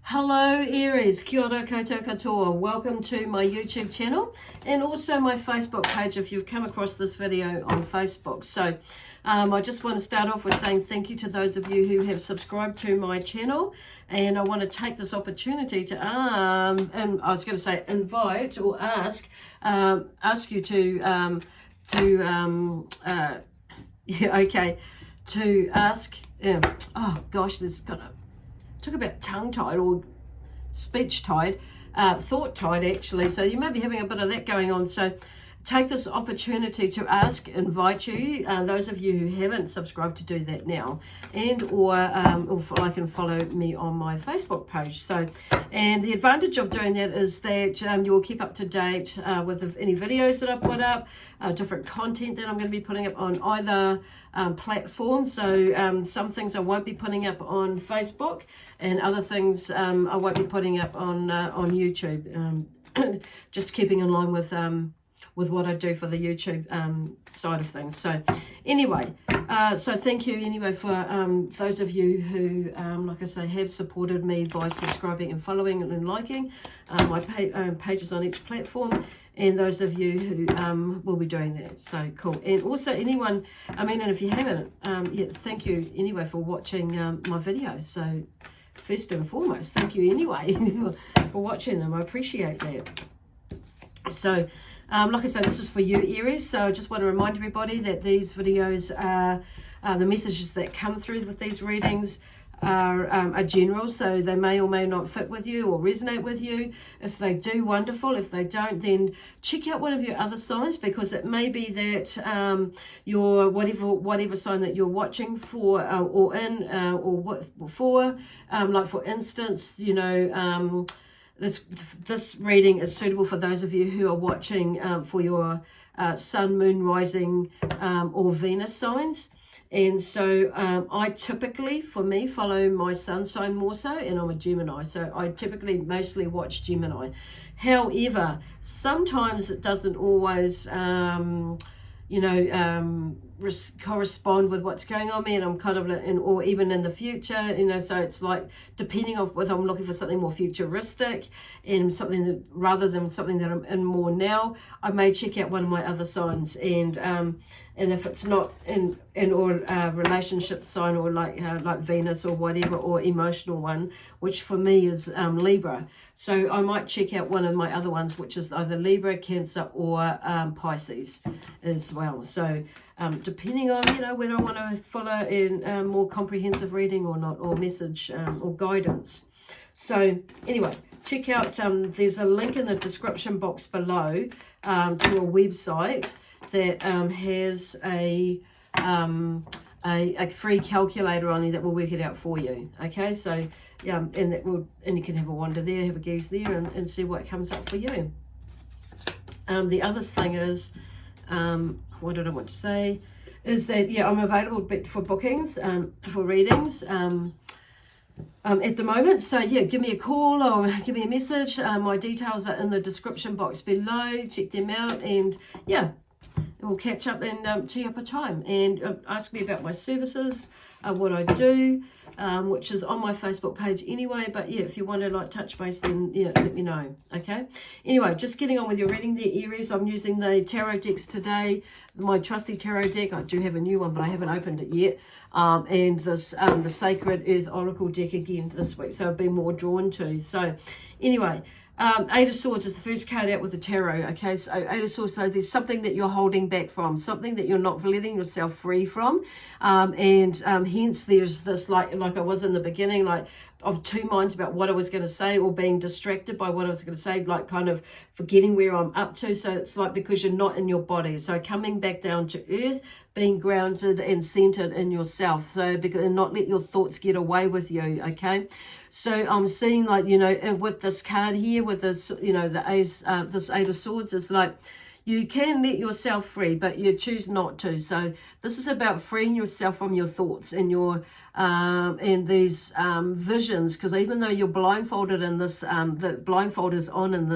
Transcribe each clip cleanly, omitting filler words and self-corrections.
Hello Aries, kia ora koutou katoa. Welcome to my YouTube channel and also my Facebook page if you've come across this video on Facebook. So I just want to start off with saying thank you to those of you who have subscribed to my channel, and I want to take this opportunity to and I was going to say invite or ask you to ask oh gosh, this got a talk about tongue-tied or speech-tied, thought-tied actually, so you may be having a bit of that going on. So take this opportunity to invite you, those of you who haven't subscribed, to do that now, and or like and follow me on my Facebook page. So, and the advantage of doing that is that you'll keep up to date with any videos that I put up, different content that I'm going to be putting up on either platform. So some things I won't be putting up on Facebook, and other things I won't be putting up on YouTube. Just keeping in line with what I do for the YouTube side of things. So anyway, so thank you anyway for those of you who, like I say, have supported me by subscribing and following and liking my pages on each platform, and those of you who will be doing that. So cool. And also anyone, and if you haven't, thank you anyway for watching my videos. So first and foremost, thank you anyway for watching them. I appreciate that. So like I said, this is for you Aries, so I just want to remind everybody that these videos are the messages that come through with these readings are general, so they may or may not fit with you or resonate with you. If they do, wonderful. If they don't, then check out one of your other signs, because it may be that your whatever sign that you're watching for or in or for, like for instance, this reading is suitable for those of you who are watching for your sun, moon, rising, or Venus signs. And so I typically, for me, follow my sun sign more so, and I'm a Gemini, so I typically mostly watch Gemini. However, sometimes it doesn't always correspond with what's going on me, and I'm kind of or even in the future, so it's like depending on whether I'm looking for something more futuristic and something that, rather than something that I'm in more now, I may check out one of my other signs, and if it's not in or relationship sign, or like Venus or whatever, or emotional one, which for me is Libra, so I might check out one of my other ones, which is either Libra, Cancer, or Pisces as well. So depending on whether I want to follow in more comprehensive reading or not, or message or guidance. So anyway, check out there's a link in the description box below to a website that has a free calculator on there that will work it out for you. Okay, so and you can have a wander there, have a gaze there, and see what comes up for you. The other thing is, what did I want to say, is that I'm available for bookings for readings at the moment. So give me a call or give me a message. My details are in the description box below. Check them out, and we'll catch up and tee up a time and ask me about my services, what I do, which is on my Facebook page anyway. But if you want to touch base, then let me know. Okay, anyway, just getting on with your reading there, Aries. I'm using the tarot decks today, my trusty tarot deck. I do have a new one, but I haven't opened it yet, and this the Sacred Earth Oracle deck again this week, so I've been more drawn to. So anyway, Eight of Swords is the first card out with the tarot. Okay, so Eight of Swords, so there's something that you're holding back from, something that you're not letting yourself free from, and hence there's this like I was in the beginning, of two minds about what I was going to say, or being distracted by what I was going to say, like kind of forgetting where I'm up to. So it's like because you're not in your body, so coming back down to earth, being grounded and centered in yourself, so and not let your thoughts get away with you. Okay, so I'm seeing with this card here, with this the ace, this Eight of Swords, is like you can let yourself free, but you choose not to. So this is about freeing yourself from your thoughts and your and these visions, because even though you're blindfolded in this, the blindfold is on in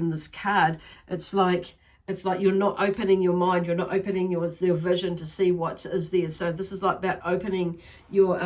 this card, it's like it's like you're not opening your mind, you're not opening your vision to see what is there. So this is like about opening your,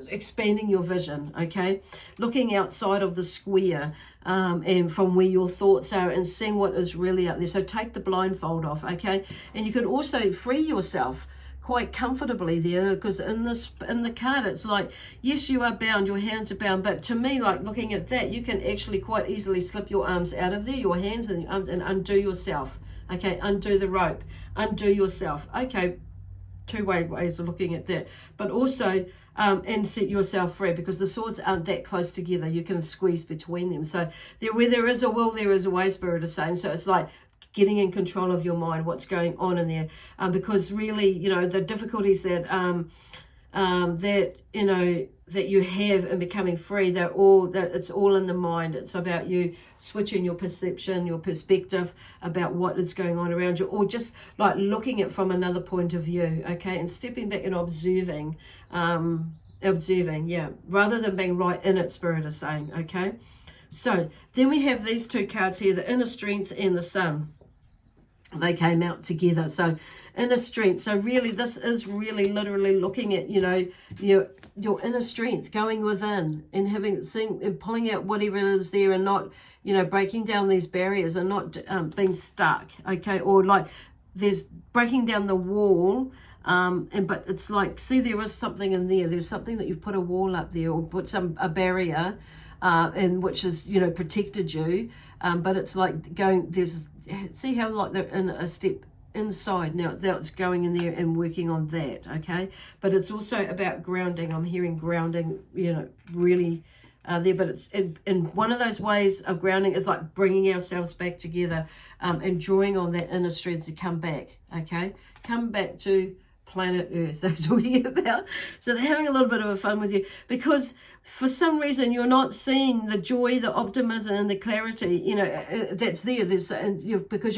expanding your vision, okay? Looking outside of the square and from where your thoughts are and seeing what is really out there. So take the blindfold off, okay? And you can also free yourself quite comfortably there, because in the card it's like, yes, you are bound, your hands are bound, but to me, like looking at that, you can actually quite easily slip your arms out of there, your hands, and undo yourself. Okay, undo the rope, undo yourself. Okay, two ways of looking at that. But also, and set yourself free, because the swords aren't that close together. You can squeeze between them. So where there is a will, there is a way, Spirit is saying. So it's like getting in control of your mind, what's going on in there. Because really, you know, the difficulties that that you have in becoming free, it's all in the mind. It's about you switching your perception, your perspective about what is going on around you, or just like looking at from another point of view, okay, and stepping back and observing, yeah, rather than being right in it, Spirit is saying, okay. So then we have these two cards here, the inner strength and the sun. They came out together. So inner strength, so really this is really literally looking at, you know, your inner strength, going within and and pulling out whatever it is there, and not, you know, breaking down these barriers and not being stuck, okay, or like there's breaking down the wall, but it's like, see, there is something in there, there's something that you've put a wall up there, or put a barrier and which is, you know, protected you, but it's like going, see how like they're in a step inside now it's going in there and working on that, okay. But it's also about grounding. I'm hearing grounding, you know, really there, but it's in one of those ways of grounding is like bringing ourselves back together, and drawing on that inner strength to come back, okay, come back to planet Earth. That's what we're about. So they're having a little bit of a fun with you, because for some reason you're not seeing the joy, the optimism, and the clarity, you know, that's there. Because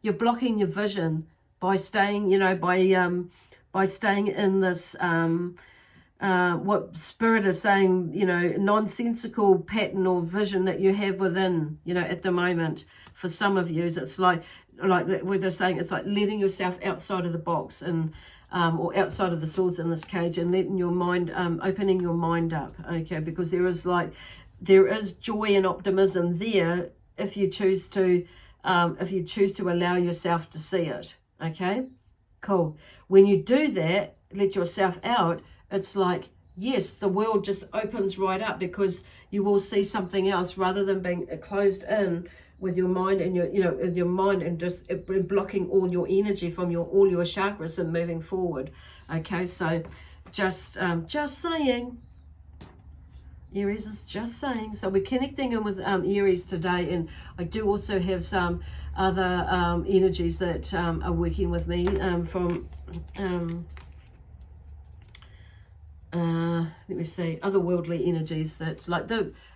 you're blocking your vision by staying, you know, by staying in this what Spirit is saying, you know, nonsensical pattern or vision that you have within, you know, at the moment. For some of you, it's like what they're saying, it's like letting yourself outside of the box, and or outside of the swords in this cage, and letting your mind, opening your mind up, okay, because there is joy and optimism there if you choose to allow yourself to see it, okay, cool. When you do that, let yourself out, it's like, yes, the world just opens right up, because you will see something else, rather than being closed in with your mind, and with your mind, and just blocking all your energy from all your chakras and moving forward. Okay, so just saying, Aries is just saying. So we're connecting in with Aries today, and I do also have some other energies that are working with me from let me see, otherworldly energies that's like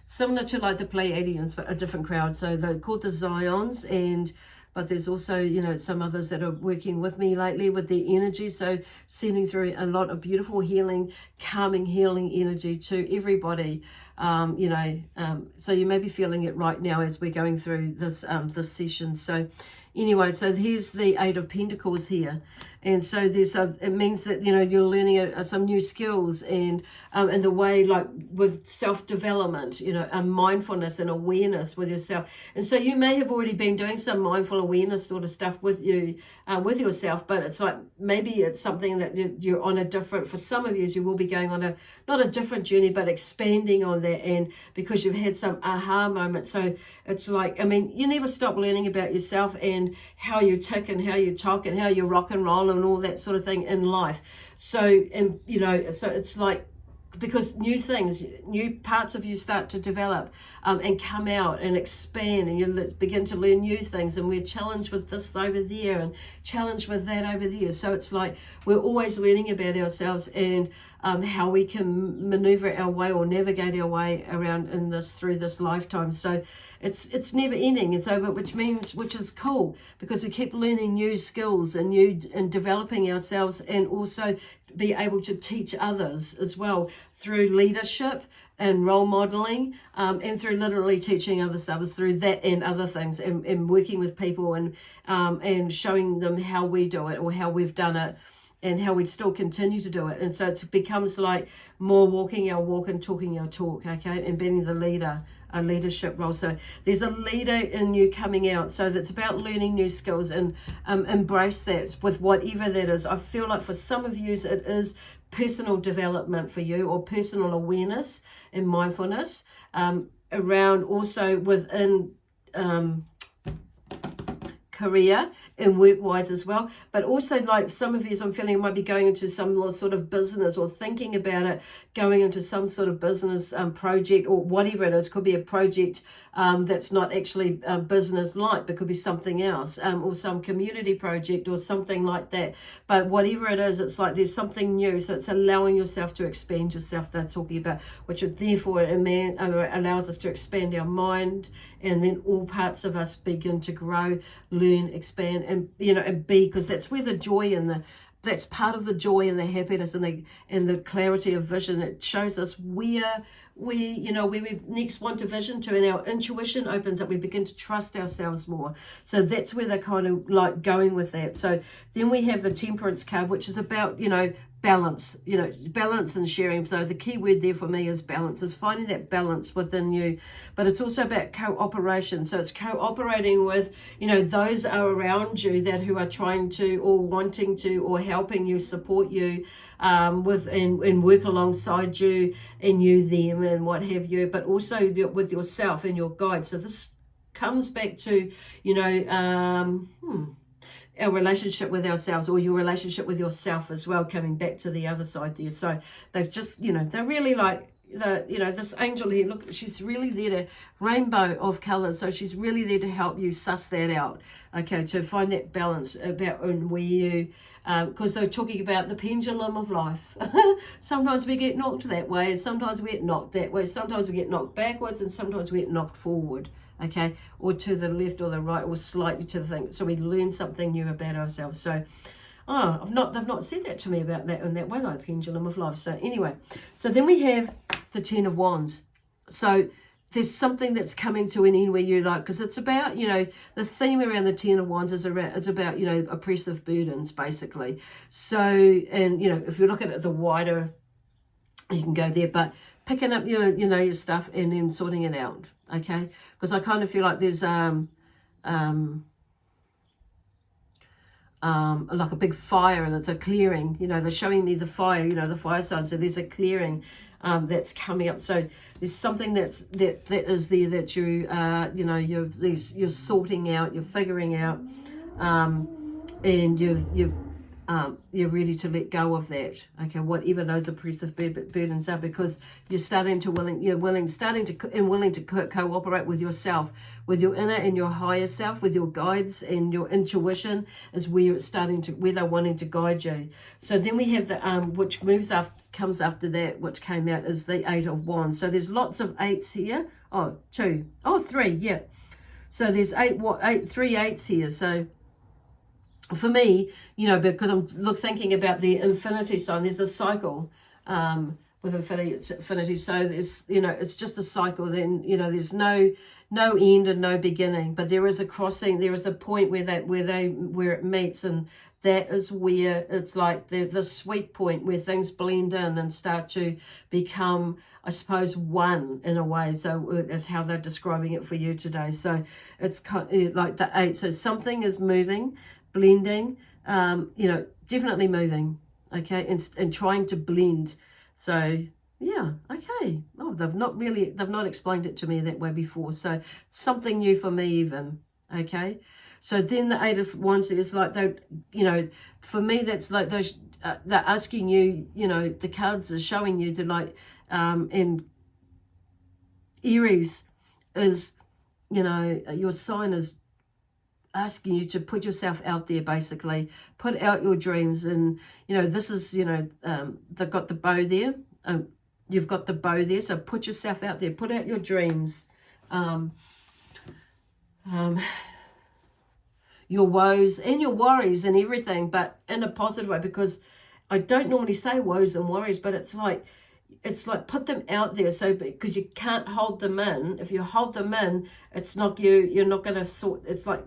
similar to like the Pleiadians, but a different crowd. So they're called the Zions, but there's also, you know, some others that are working with me lately with their energy. So sending through a lot of beautiful healing, calming, healing energy to everybody. So you may be feeling it right now as we're going through this session. So anyway, so here's the Eight of Pentacles here. And so it means that, you know, you're learning some new skills, and the way, like with self-development, you know, mindfulness and awareness with yourself. And so you may have already been doing some mindful awareness sort of stuff with yourself, but it's like, maybe it's something that you're on a different, for some of you will be going on not a different journey, but expanding on that, and because you've had some aha moments. So it's like, I mean, you never stop learning about yourself and how you tick and how you talk and how you rock and roll and all that sort of thing in life. So, and you know, so it's like, because new things, new parts of you start to develop and come out and expand, and you begin to learn new things, and we're challenged with this over there and challenged with that over there. So it's like we're always learning about ourselves and how we can maneuver our way or navigate our way around in this, through this lifetime. So it's never ending. It's over, which is cool, because we keep learning new skills and developing ourselves, and also be able to teach others as well through leadership and role modeling, and through literally teaching others through that and other things, and working with people, and showing them how we do it or how we've done it, and how we still continue to do it. And so it becomes like more walking our walk and talking our talk, okay, and being the leader, a leadership role. So there's a leader in you coming out. So that's about learning new skills, and embrace that with whatever that is. I feel like for some of you it is personal development for you, or personal awareness and mindfulness, around also within career and work-wise as well. But also, like some of you, I'm feeling, might be going into some sort of business, or thinking about it, going into some sort of business project, or whatever it is. Could be a project that's not actually business-like, but could be something else, or some community project or something like that. But whatever it is, it's like there's something new. So it's allowing yourself to expand yourself, they're talking about, which therefore allows us to expand our mind, and then all parts of us begin to grow, learn, expand, and and be, because that's where the joy and that's part of the joy and the happiness and the clarity of vision. It shows us where we next want to vision to, and our intuition opens up. We begin to trust ourselves more. So that's where they're kind of like going with that. So then we have the Temperance card, which is about, balance, balance and sharing. So the key word there for me is balance, is finding that balance within you. But it's also about cooperation. So it's cooperating with, those are around you that who are trying to, or wanting to, or helping you, support you, with and work alongside you, and you them and what have you, but also with yourself and your guide. So this comes back to, our relationship with ourselves, or your relationship with yourself as well, coming back to the other side there. So they've just, they're really like, this angel here, look, she's really there to, rainbow of colors. So she's really there to help you suss that out, okay, to find that balance about and where you, because they're talking about the pendulum of life. Sometimes we get knocked that way, sometimes we get knocked that way, sometimes we get knocked backwards, and sometimes we get knocked forward, okay, or to the left or the right, or slightly to the thing. So we learn something new about ourselves. So they've not said that to me about that in that way, like pendulum of life. So anyway, so then we have the Ten of Wands. So there's something that's coming to an end where you like, because it's about, the theme around the Ten of Wands is about, oppressive burdens, basically. So, and, if you look at it, the wider, you can go there, but picking up your stuff and then sorting it out, okay? Because I kind of feel like there's, like a big fire, and it's a clearing, they're showing me the fire, the fire sign. So there's a clearing that's coming up. So there's something that is there that you you're sorting out, you're figuring out, and you're ready to let go of that, okay, whatever those oppressive burdens are, because you're willing to cooperate with yourself, with your inner and your higher self, with your guides, and your intuition is where it's where they're wanting to guide you. So then we have the which comes after that, which came out, is the Eight of Wands. So there's lots of eights here. Three, yeah. So there's three eights here. So for me, because I'm thinking about the infinity sign, there's a cycle with infinity. So there's, it's just a cycle. Then, there's no end and no beginning, but there is a crossing. There is a point where it meets, and that is where it's like the sweet point where things blend in and start to become, I suppose, one in a way. So that's how they're describing it for you today. So it's kind of like the eight. So something is moving, blending, definitely moving, okay, and trying to blend. So yeah, okay. Oh, they've not explained it to me that way before. So something new for me even, okay. So then the Eight of Wands is like, for me, that's like those, they're asking you, the cards are showing you to like, and Aries is, your sign is asking you to put yourself out there, basically put out your dreams. And this is, they've got the bow there, you've got the bow there, so put yourself out there, put out your dreams, your woes and your worries and everything, but in a positive way, because I don't normally say woes and worries, but it's like put them out there, so because you can't hold them in. If you hold them in, it's not you're not going to sort. It's like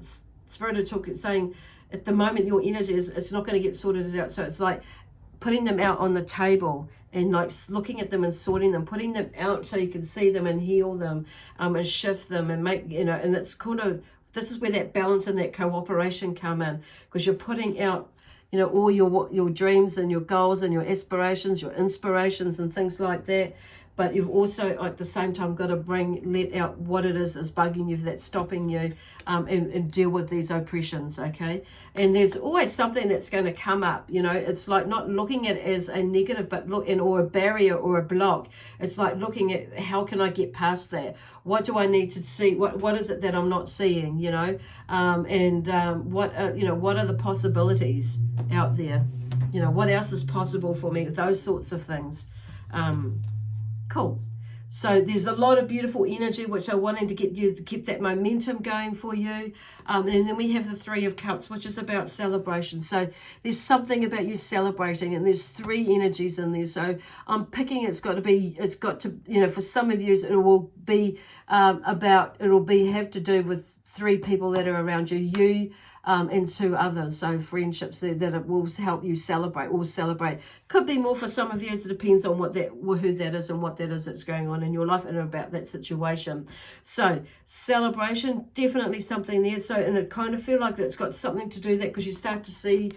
Spirit of Talk is saying at the moment your energy is, it's not going to get sorted out. So it's like putting them out on the table and like looking at them and sorting them, putting them out so you can see them and heal them, and shift them and make, you know, and it's kind of, this is where that balance and that cooperation come in, because you're putting out, you know, all your dreams and your goals and your aspirations, your inspirations and things like that. But you've also at the same time got to let out what it is that's bugging you, that's stopping you, and deal with these oppressions, okay? And there's always something that's going to come up, you know. It's like not looking at it as a negative, but or a barrier or a block. It's like looking at, how can I get past that? What do I need to see? What is it that I'm not seeing, you know? What are the possibilities out there? You know, what else is possible for me? Those sorts of things. Cool. So there's a lot of beautiful energy, which I wanted to get you to keep that momentum going for you. And then we have the Three of Cups, which is about celebration. So there's something about you celebrating, and there's three energies in there. So I'm picking, it's got to, you know, for some of you, it will be have to do with three people that are around you, and two others, so friendships that it will help you celebrate. Could be more for some of you, it depends on who that is and what that is that's going on in your life and about that situation. So celebration, definitely something there. So, and it kind of feel like it's got something to do with that, because you start to see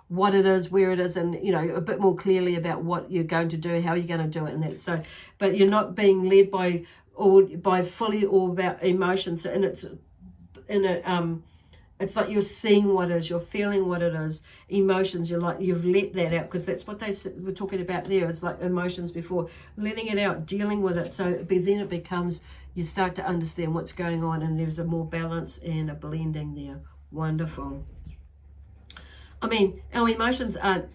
what it is, where it is, and, you know, a bit more clearly about what you're going to do, how you're going to do it, and that. So, but you're not being led by fully all about emotions, and it's like you're seeing what is, you're feeling what it is, emotions, you've let that out, because that's what they were talking about there. It's like emotions before, letting it out, dealing with it. So then it becomes, you start to understand what's going on, and there's a more balance and a blending there. Wonderful. I mean, our emotions aren't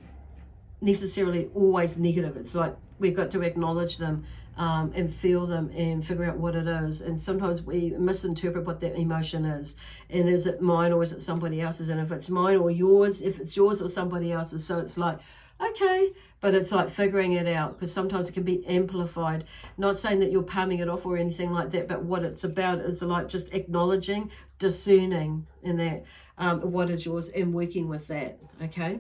necessarily always negative. It's like we've got to acknowledge them, and feel them and figure out what it is. And sometimes we misinterpret what that emotion is, and is it mine or is it somebody else's? And if it's mine or yours, if it's yours or somebody else's, so it's like, okay, but it's like figuring it out, because sometimes it can be amplified. Not saying that you're palming it off or anything like that, but what it's about is like just acknowledging, discerning in that, what is yours, and working with that, okay?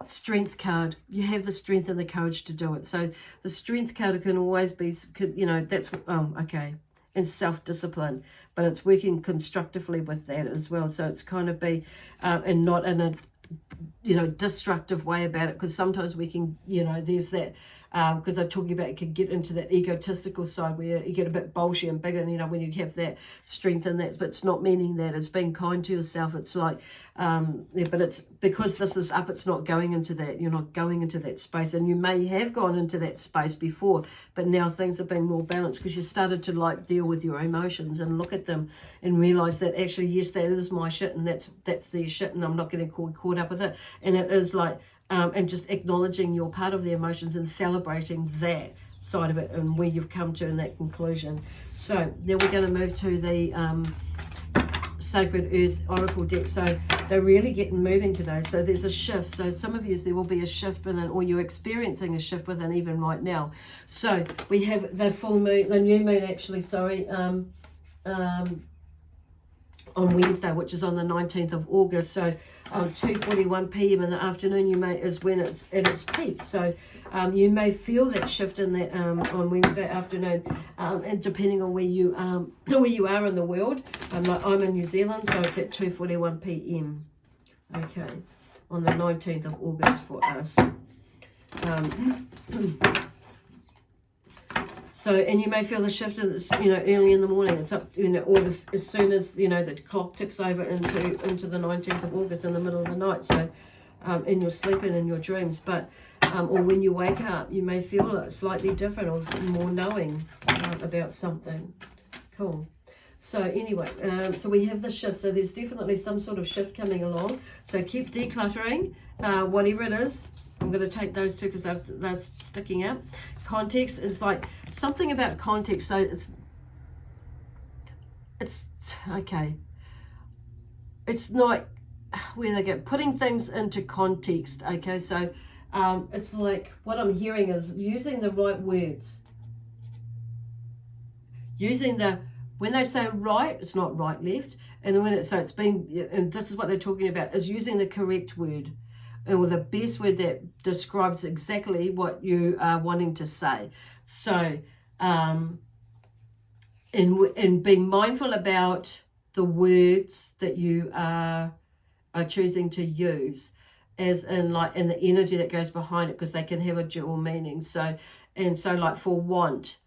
Strength card, you have the strength and the courage to do it. So the strength card can always be, you know, that's okay, and self-discipline, but it's working constructively with that as well. So it's kind of be and not in a, you know, destructive way about it, because sometimes we can, you know, there's that, because they're talking about, it could get into that egotistical side where you get a bit bolshy and bigger, you know, when you have that strength in that. But it's not meaning that, it's being kind to yourself. It's like, yeah, but it's because this is up, it's not going into that, you're not going into that space. And you may have gone into that space before, but now things are being more balanced, because you started to like deal with your emotions and look at them and realize that actually, yes, that is my shit, and that's their shit, and I'm not getting caught up with it. And it is like, and just acknowledging your part of the emotions and celebrating that side of it and where you've come to in that conclusion. So now we're going to move to the Sacred Earth Oracle deck. So they're really getting moving today. So there's a shift. So some of you, there will be a shift within, or you're experiencing a shift within even right now. So we have the full moon, the new moon actually, sorry, on Wednesday, which is on the 19th of August. So 2:41 p.m. in the afternoon is when it's at its peak. So you may feel that shift in that on Wednesday afternoon, and depending on where you are in the world. Like I'm in New Zealand, so it's at 2:41 p.m. okay, on the 19th of August for us. So, and you may feel the shift, you know, early in the morning. It's up, you know, or as soon as, you know, the clock ticks over into the 19th of August in the middle of the night. So, in your sleep and in your dreams, but or when you wake up, you may feel it slightly different or more knowing about something. Cool. So anyway, so we have the shift. So there's definitely some sort of shift coming along. So keep decluttering, whatever it is. I'm going to take those two because they're sticking out. Context is like something about context. So it's okay. It's not where they go, putting things into context. Okay, so it's like what I'm hearing is using the right words, using the, when they say right, it's not right left, and when it's, so it's been, and this is what they're talking about, is using the correct word, or the best word that describes exactly what you are wanting to say. So in being mindful about the words that you are choosing to use, as in like, and the energy that goes behind it, because they can have a dual meaning. So, and so like for want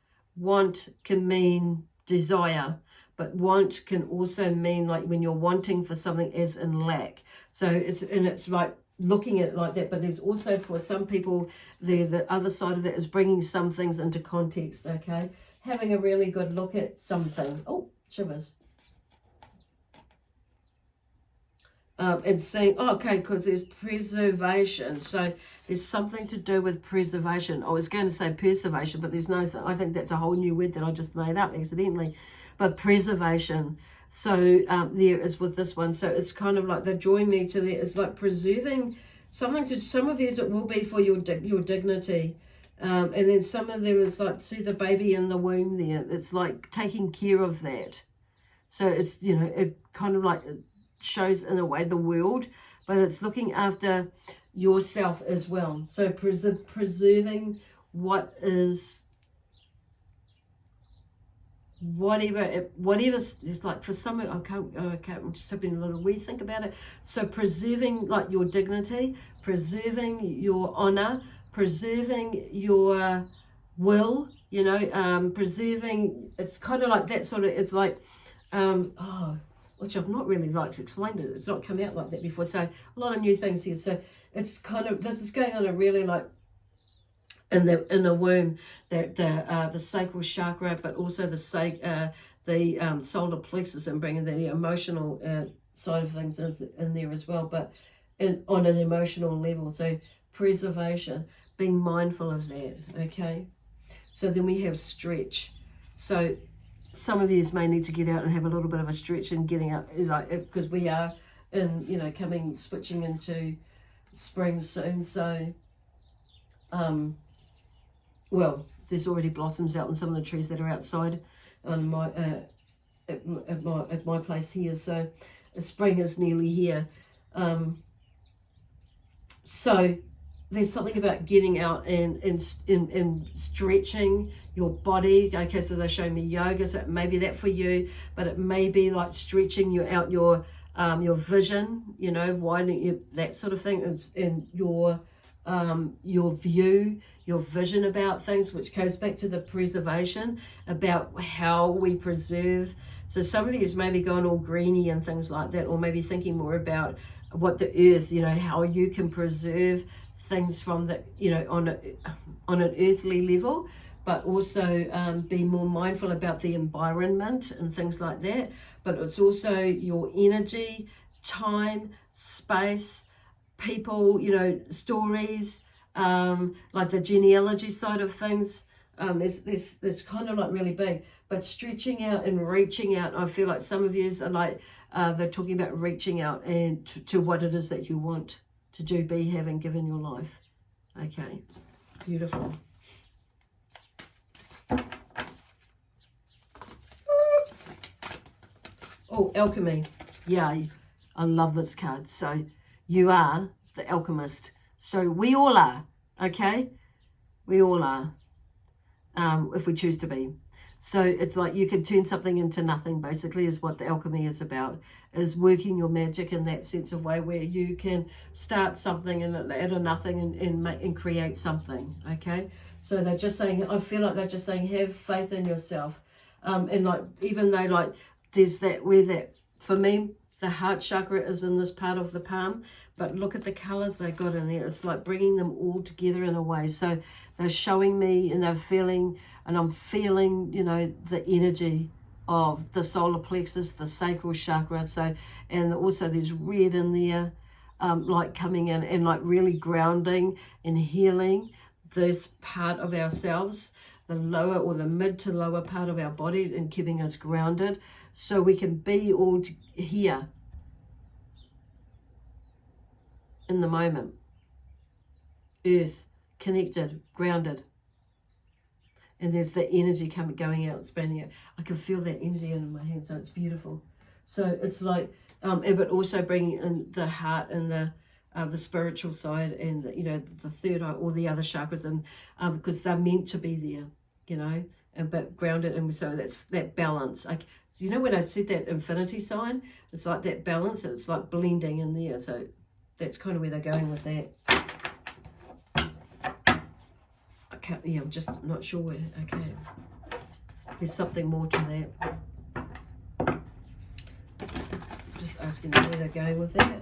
can mean desire, but want can also mean like when you're wanting for something as in lack. So it's like looking at it like that. But there's also, for some people, the other side of that is bringing some things into context. Okay, having a really good look at something. Oh, shivers. And saying, oh, okay, because there's preservation. So there's something to do with preservation. I was going to say preservation, but there's no, I think that's a whole new word that I just made up accidentally. But preservation. So there is with this one. So it's kind of like they're drawing me to there. It's like preserving something. To some of these, it will be for your dignity. And then some of them is like, see the baby in the womb there. It's like taking care of that. So it's, you know, it kind of like shows in a way the world, but it's looking after yourself as well. So preserving what is, whatever it's like. For some, I can't, I'm just having a little rethink about it. So preserving like your dignity, preserving your honor, preserving your will, you know, preserving, it's kind of like that sort of, it's like, which I've not really liked to explain it. It's not come out like that before. So a lot of new things here. So it's kind of, this is going on a really like in the womb, that the sacral chakra, but also the solar plexus, and bringing the emotional side of things in there as well, but on an emotional level. So preservation, being mindful of that. Okay. So then we have stretch. So some of you may need to get out and have a little bit of a stretch and getting out, like, because we are in, you know, switching into spring soon. So, well, there's already blossoms out on some of the trees that are outside on my at my place here. So, spring is nearly here. So there's something about getting out and stretching your body. Okay, so they're showing me yoga, so maybe that for you, but it may be like stretching your vision, you know, widening you, that sort of thing, and your view, your vision about things, which goes back to the preservation, about how we preserve. So some of you is maybe going all greeny and things like that, or maybe thinking more about what the earth, you know, how you can preserve things from the, you know, on an earthly level, but also be more mindful about the environment and things like that. But it's also your energy, time, space, people, you know, stories, like the genealogy side of things. There's kind of like really big, but stretching out and reaching out. I feel like some of you are like, they're talking about reaching out and to what it is that you want to do, be, have, and give in your life. Okay, beautiful. Oh, alchemy. Yeah, I love this card. So you are the alchemist. So we all are, okay? We all are, if we choose to be. So it's like you can turn something into nothing, basically, is what the alchemy is about, is working your magic in that sense of way where you can start something and out of nothing and create something, okay? So they're just saying, I feel like they're just saying, have faith in yourself. And like, even though like there's that, where that, for me, the heart chakra is in this part of the palm, but look at the colors they got in there. It's like bringing them all together in a way. So they're showing me, and they're feeling, and I'm feeling, you know, the energy of the solar plexus, the sacral chakra. So, and also there's red in there, like coming in and like really grounding and healing this part of ourselves, the lower or the mid to lower part of our body, and keeping us grounded so we can be all here. in the moment. Earth, connected, grounded. And there's that energy going out, spreading out. I can feel that energy in my hand, so it's beautiful. So it's like, but also bringing in the heart and the spiritual side, and the third eye, all the other chakras, and because they're meant to be there, and but grounded, and so that's that balance. Like, when I said that infinity sign, it's like that balance. It's like blending in there. So that's kind of where they're going with that. I'm just not sure where. Okay, there's something more to that. Just asking them where they're going with that.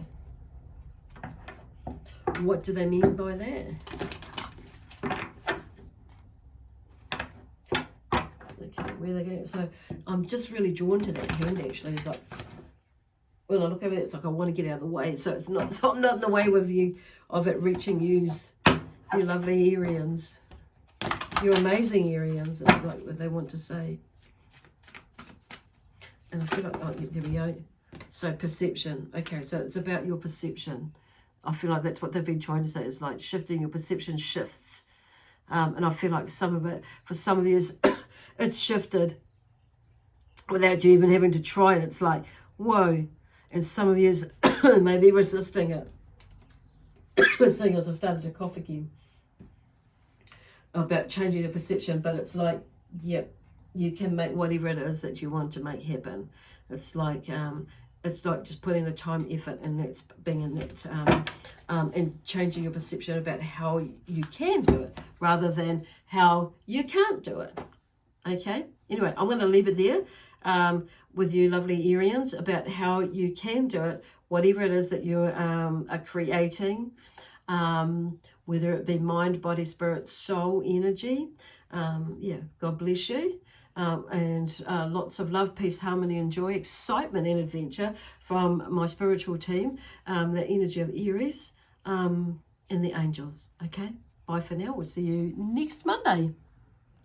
What do they mean by that? Okay, where they're going. So I'm just really drawn to that hand, actually. It's like, when I look over there, it's like I want to get out of the way. So it's not in the way with you of it reaching you lovely Arians. You're amazing Arians. It's like what they want to say. And I feel like, oh, there we go. So perception. Okay, so it's about your perception. I feel like that's what they've been trying to say. It's like shifting your perception shifts. And I feel like some of it, for some of you, it's shifted without you even having to try it. It's like, whoa. And some of you may be resisting it. Seeing as I've started to cough again. About changing the perception, but it's like, yep, you can make whatever it is that you want to make happen. It's like just putting the time, effort, and that's being in that, and changing your perception about how you can do it rather than how you can't do it. Okay. Anyway, I'm going to leave it there with you, lovely Arians, about how you can do it, whatever it is that you are creating. Whether it be mind, body, spirit, soul, energy. God bless you. And lots of love, peace, harmony, and joy, excitement and adventure from my spiritual team, the energy of Aries, and the angels. Okay, bye for now. We'll see you next Monday.